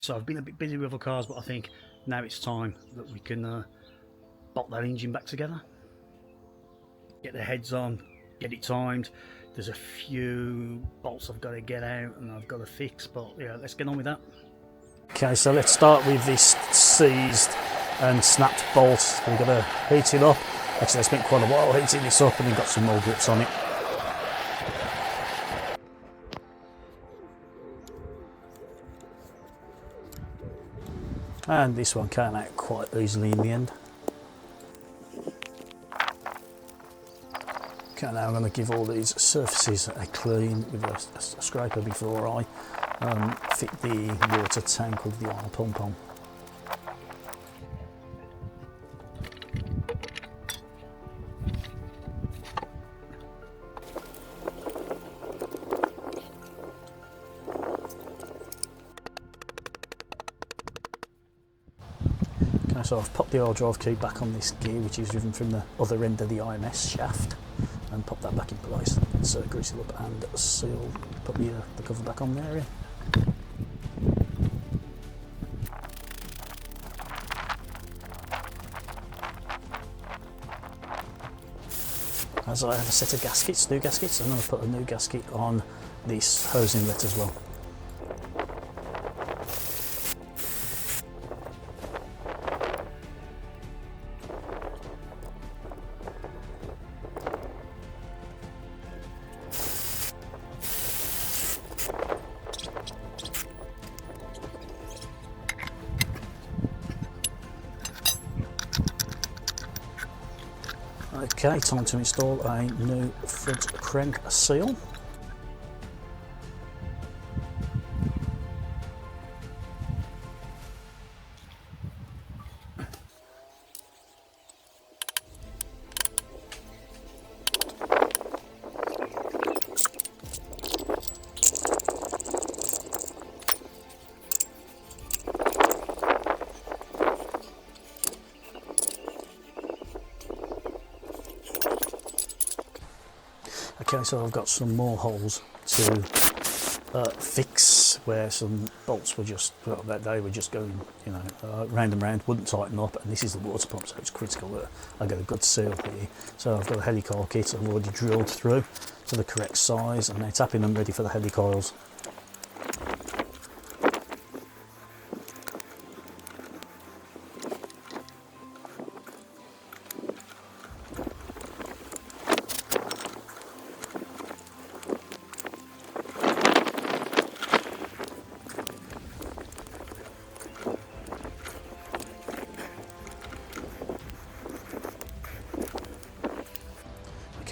So I've been a bit busy with other cars, but I think now it's time that we can bolt that engine back together, get the heads on, get it timed. There's a few bolts I've got to get out and I've got to fix, but yeah, let's get on with that. Okay, so let's start with this seized and snapped bolt. We've got to heat it up. Actually, I spent quite a while heating this up and then got some more grips on it. And this one came out quite easily in the end. Okay, now I'm going to give all these surfaces a clean with a scraper before I fit the water tank with the oil pump on. Okay, so I've popped the oil drive key back on this gear, which is driven from the other end of the IMS shaft, and pop that back in place. Let's grease it up and seal, put the cover back on there. As I have a set of gaskets, new gaskets, I'm going to put a new gasket on this hose inlet as well. Okay, time to install a new front crank seal. Okay, so I've got some more holes to fix where some bolts were just, well, that they were just going, you know, round and round, wouldn't tighten up, and this is the water pump, so it's critical that I get a good seal here. So I've got a helicoil kit I've already drilled through to the correct size, and now tapping them ready for the helicoils.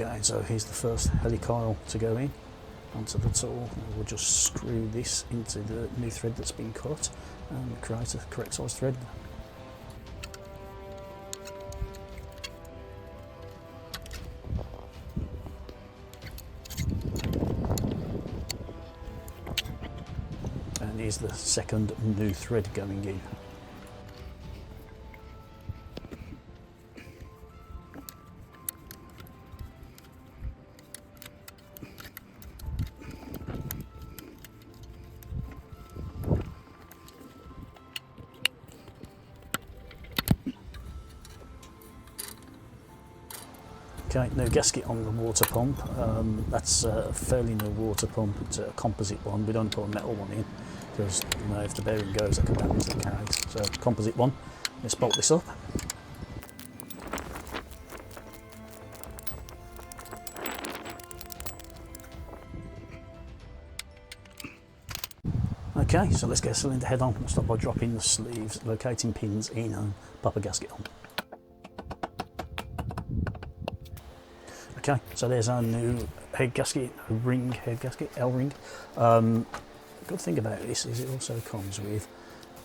Okay, so here's the first helicoil to go in onto the tool. We'll just screw this into the new thread that's been cut and create a correct size thread. And here's the second new thread going in. Okay, new gasket on the water pump. That's a fairly new water pump. It's a composite one. We don't put a metal one in because, you know, if the bearing goes, that can damage the carriage. So composite one. Let's bolt this up. Okay, so let's get a cylinder head on. We'll start by dropping the sleeves, locating pins in, and pop a gasket on. Okay, so there's our new head gasket, ring head gasket, L-ring. Good thing about this is it also comes with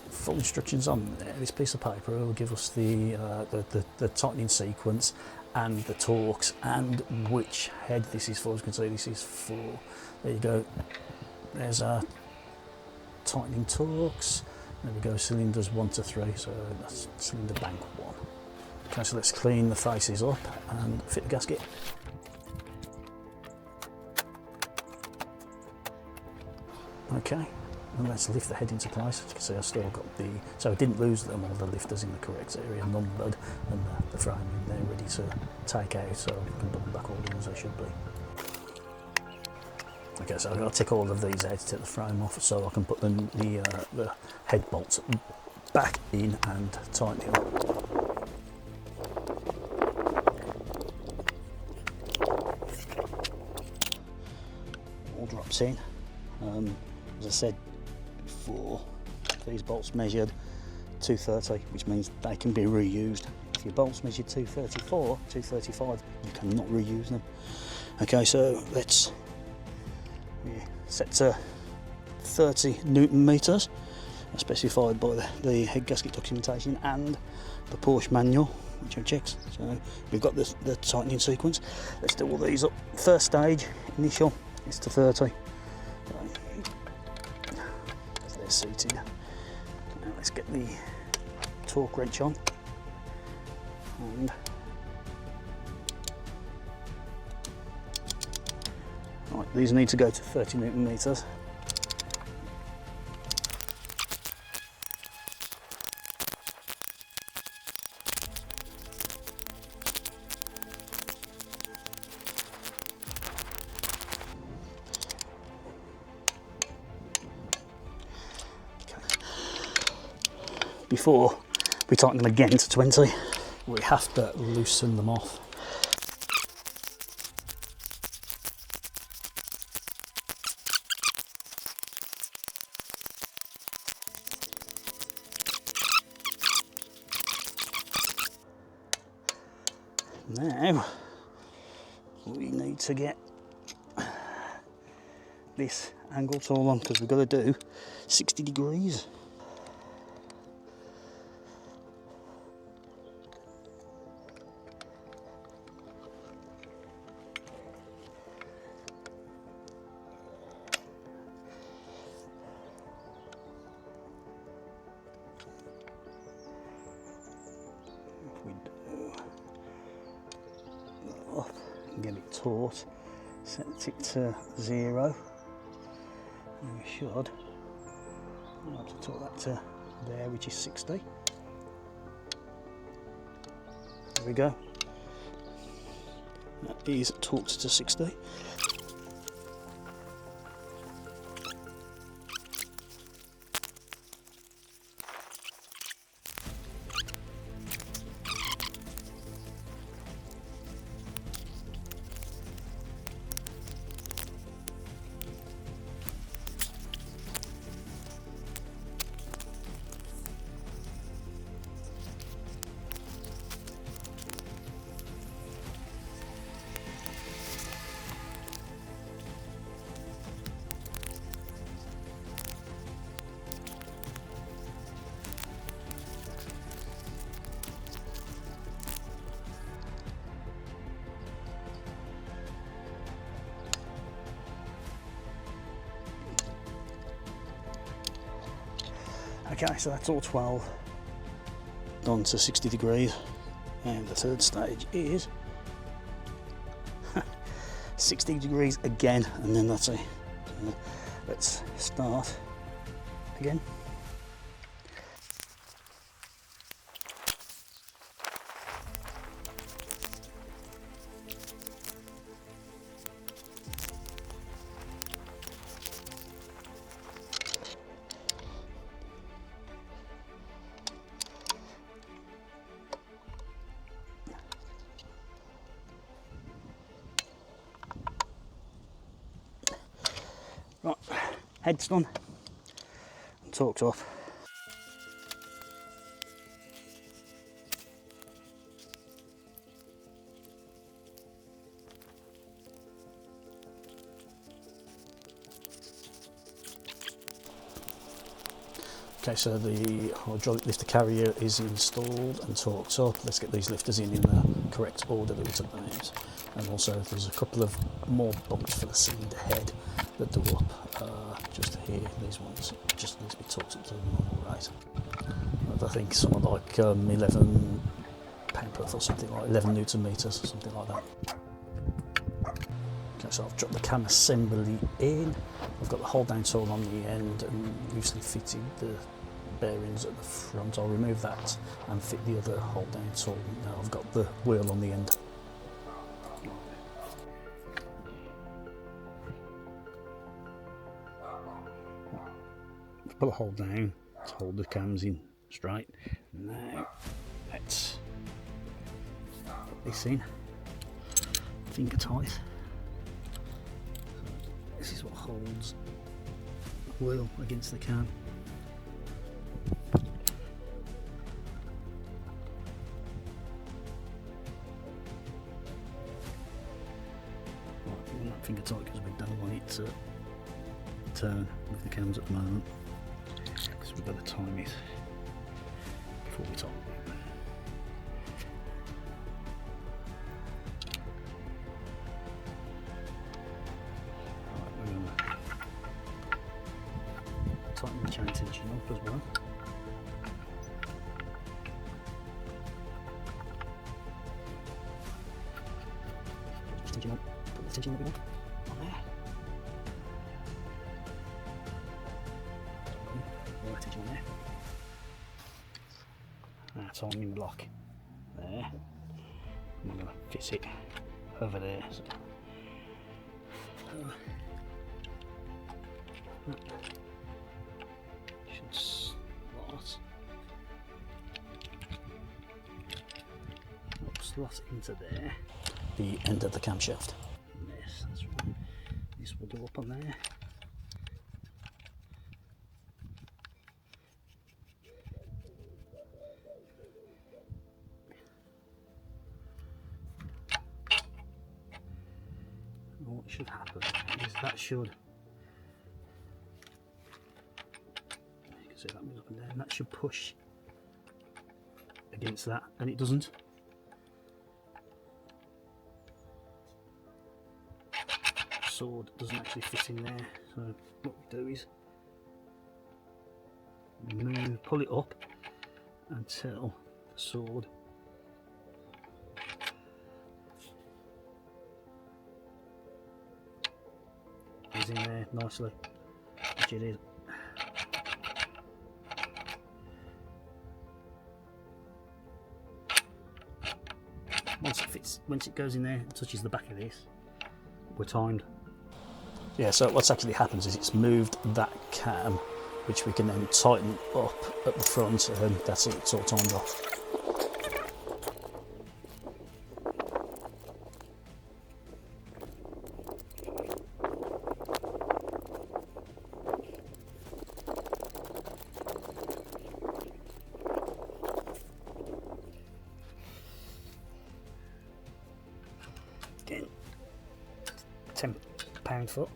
full instructions on there. This piece of paper will give us the tightening sequence and the torques and which head this is for. As you can see, this is for, there you go, there's our tightening torques. There we go, cylinders 1 to 3, so that's cylinder bank 1. Okay, so let's clean the faces up and fit the gasket. Okay, And let's lift the head into place. As you can see, I've still got the, so I didn't lose them, all the lifters in the correct area, numbered, and the frame in there ready to take out, so I can put them back all in as they should be. Okay, so I've got to tick all of these out to take the frame off, so I can put the head bolts back in and tighten it up. All drops in. As I said before, these bolts measured 230, which means they can be reused. If your bolts measured 234, 235, you cannot reuse them. Okay, so let's set to 30 Newton meters, as specified by the head gasket documentation and the Porsche manual, which I've checked. So we've got the tightening sequence. Let's do all these up. First stage, initial, is to 30. So they're seated. Now let's get the torque wrench on. And right, these need to go to 30 Newton meters. Before we tighten them again to 20, we have to loosen them off. Now we need to get this angle tool on, because we've got to do 60 degrees. If we do that up and get it taut, set it to 0, and we should be able to taut that to there, which is 60. There we go. That is taut to 60. Okay, so that's all 12 done to 60 degrees, and the third stage is 60 degrees again, and then that's it. So let's start again. Right, head's done and torqued up. Okay, so the hydraulic lifter carrier is installed and torqued up. Let's get these lifters in the correct order that we took them out. And also there's a couple of more bolts for the cylinder head that do up just here. These ones just need to be torqued up to the normal rate. And I think something like 11 pound-per or something like 11 Newton meters or something like that. Okay, so I've dropped the cam assembly in. I've got the hold down tool on the end and loosely fitted the bearings at the front. I'll remove that and fit the other hold down tool. Now I've got the wheel on the end. Put the hold down to hold the cams in straight. Now let's put this in, finger tight. So this is what holds the wheel against the cam. Right, that finger tight because we don't want it to turn with the cams at the moment. Because we've got to time it before we tighten it. Right, we're going to tighten the chain tension up as well. Just tension up, put the tension up again. On there. Tension on there. That's on in the lock. There. I'm going to fit it over there. So. Should slot. Slot into there. The end of the camshaft. Yes, that's right. This will go up on there. What should happen is that should, you can see that moves up and down, that should push against that, and it doesn't. Sword doesn't actually fit in there, so what we do is pull it up until the sword is in there nicely, which it is. Once it goes in there and touches the back of this, we're timed. Yeah, so what's actually happens is it's moved that cam, which we can then tighten up at the front, and that's it, it's all timed off. Again, £10 foot.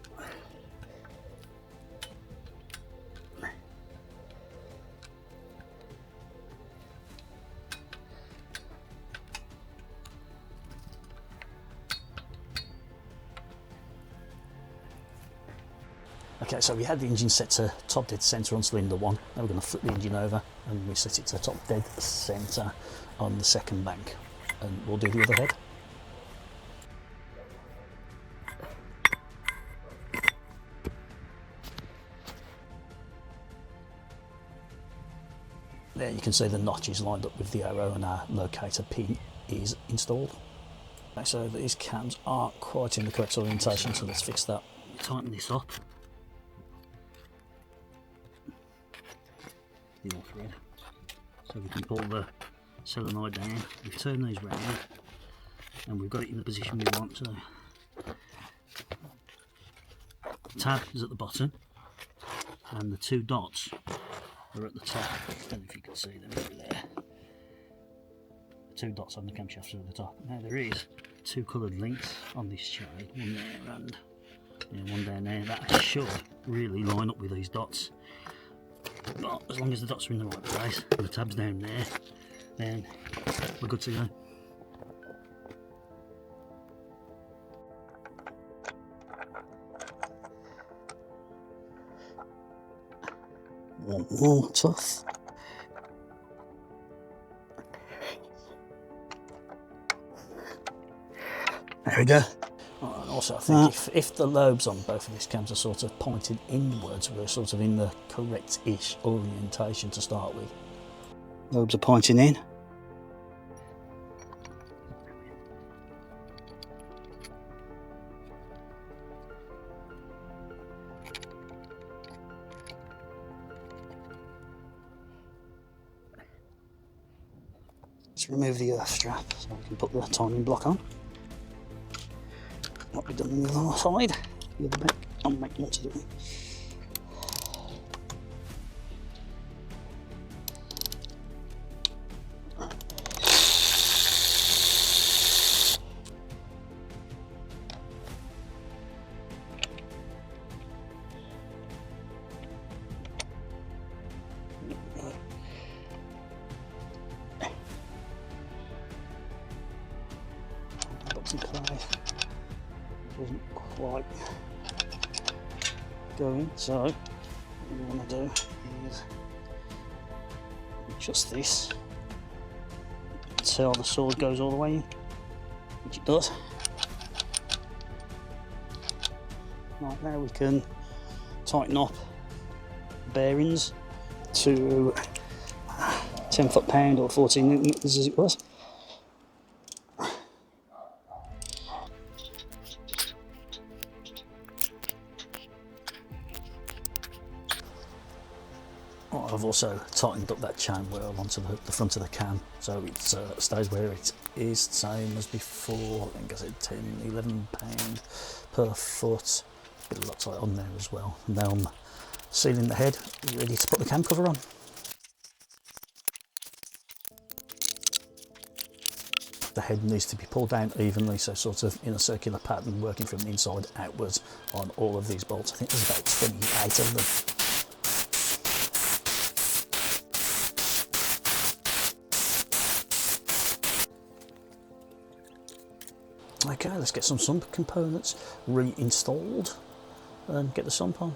Okay, so we had the engine set to top dead centre on cylinder 1. Now we're going to flip the engine over and we set it to top dead centre on the second bank, and we'll do the other head. There you can see the notch is lined up with the arrow and our locator pin is installed. Okay, so these cams aren't quite in the correct orientation, so let's fix that. Tighten this up. The off thread, so we can pull the solenoid down. We turn these round and we've got it in the position we want. So the tab is at the bottom and the two dots are at the top. I don't know if you can see them over there. The two dots on the camshaft are at the top. Now there is two coloured links on this chain, one there and one down there. That should really line up with these dots. But as long as the dots are in the right place and the tab's down there, then we're good to go. One more tough. There we go. Right, Also, I think if the lobes on both of these cams are sort of pointed inwards, we're sort of in the correct-ish orientation to start with. Lobes are pointing in. Let's remove the earth strap so we can put the timing block on. What we've done on the other side, the other bit, I'll make one to do it. Wasn't quite going, so what we want to do is adjust this until the sword goes all the way in, which it does. Right, now we can tighten up bearings to 10 foot-pound or 14 Newton meters as it was. I've also tightened up that chain wheel onto the front of the cam so it stays where it is, same as before. I think I said 10, 11 pound per foot. Bit of Loctite on there as well. And now I'm sealing the head, ready to put the cam cover on. The head needs to be pulled down evenly, so sort of in a circular pattern, working from the inside outwards on all of these bolts. I think there's about 28 of them. Okay, let's get some sump components reinstalled and get the sump on.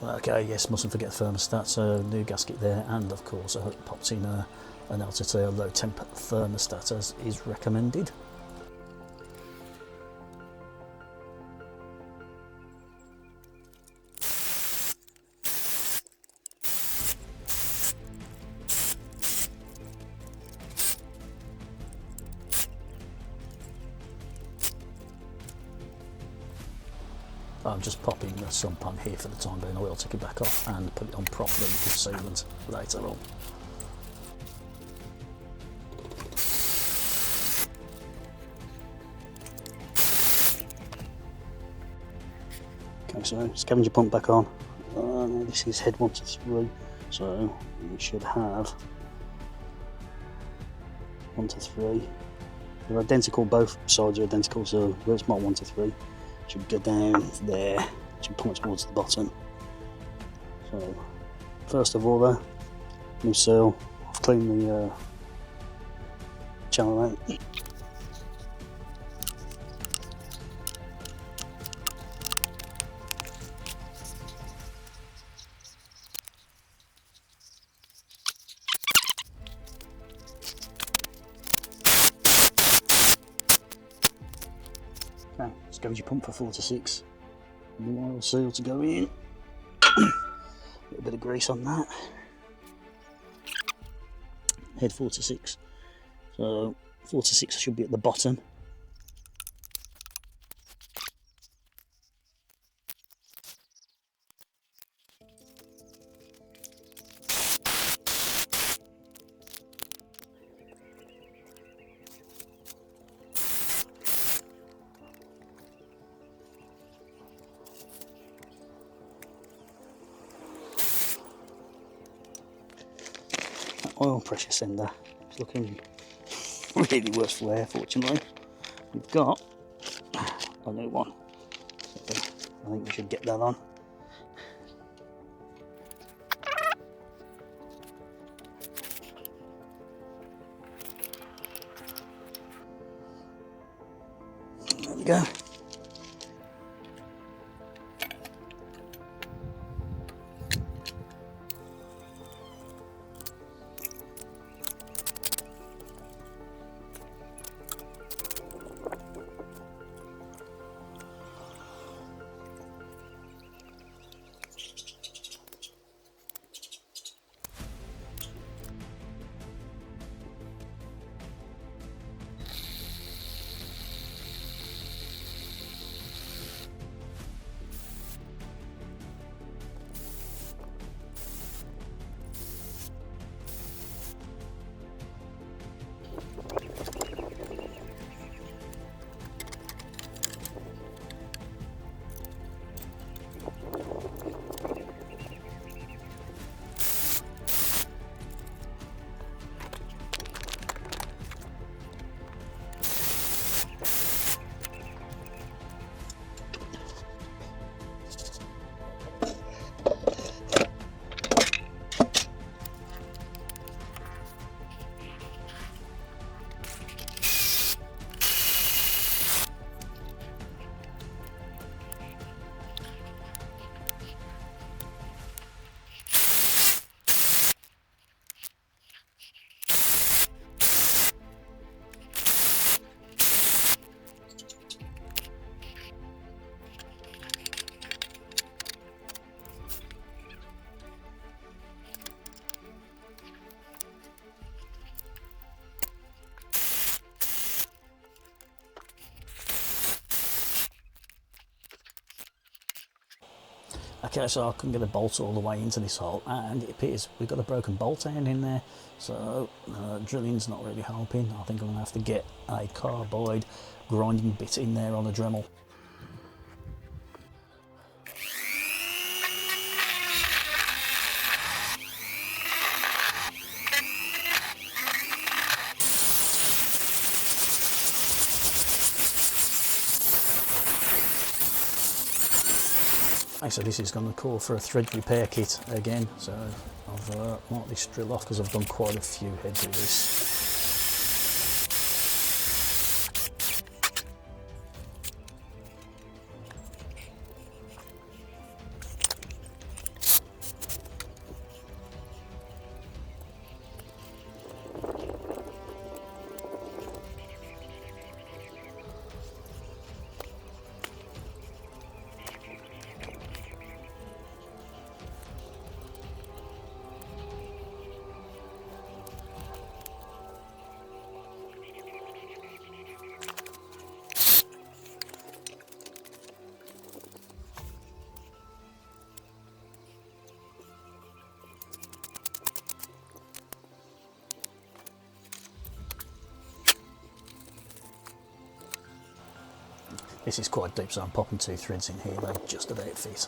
Okay, yes, mustn't forget the thermostat, so new gasket there, and of course I popped in an LTT low temp thermostat as is recommended. I'm just popping the sump on here for the time being. I will take it back off and put it on properly with sealant later on. Okay, so scavenger pump back on. Now this is head 1 to 3, so we should have 1 to 3. They're identical, both sides are identical, so where's my 1 to 3? Should go down there, should point towards the bottom. So, first of all, there, new seal. I've cleaned the channel out. Okay, scavenger pump for 4 to 6. New oil seal to go in. A bit of grease on that. Head 4 to 6. So 4 to 6 should be at the bottom. Oil pressure sender is looking really worse for wear, fortunately. We've got a new one, so I think we should get that on. go. Okay, so I couldn't get the bolt all the way into this hole, and it appears we've got a broken bolt end in there, so drilling's not really helping. I think I'm going to have to get a carbide grinding bit in there on the Dremel. So this is going to call for a thread repair kit again, so I've marked this drill off because I've done quite a few heads of this. This is quite deep, so I'm popping 2 threads in here, they just about fit.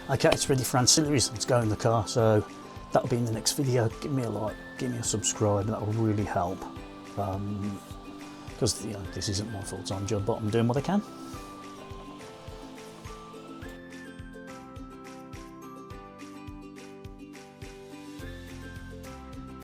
Okay, it's ready for ancillaries. Let's go in the car. So that'll be in the next video. Give me a like, give me a subscribe. That will really help. Because you know, this isn't my full-time job, but I'm doing what I can.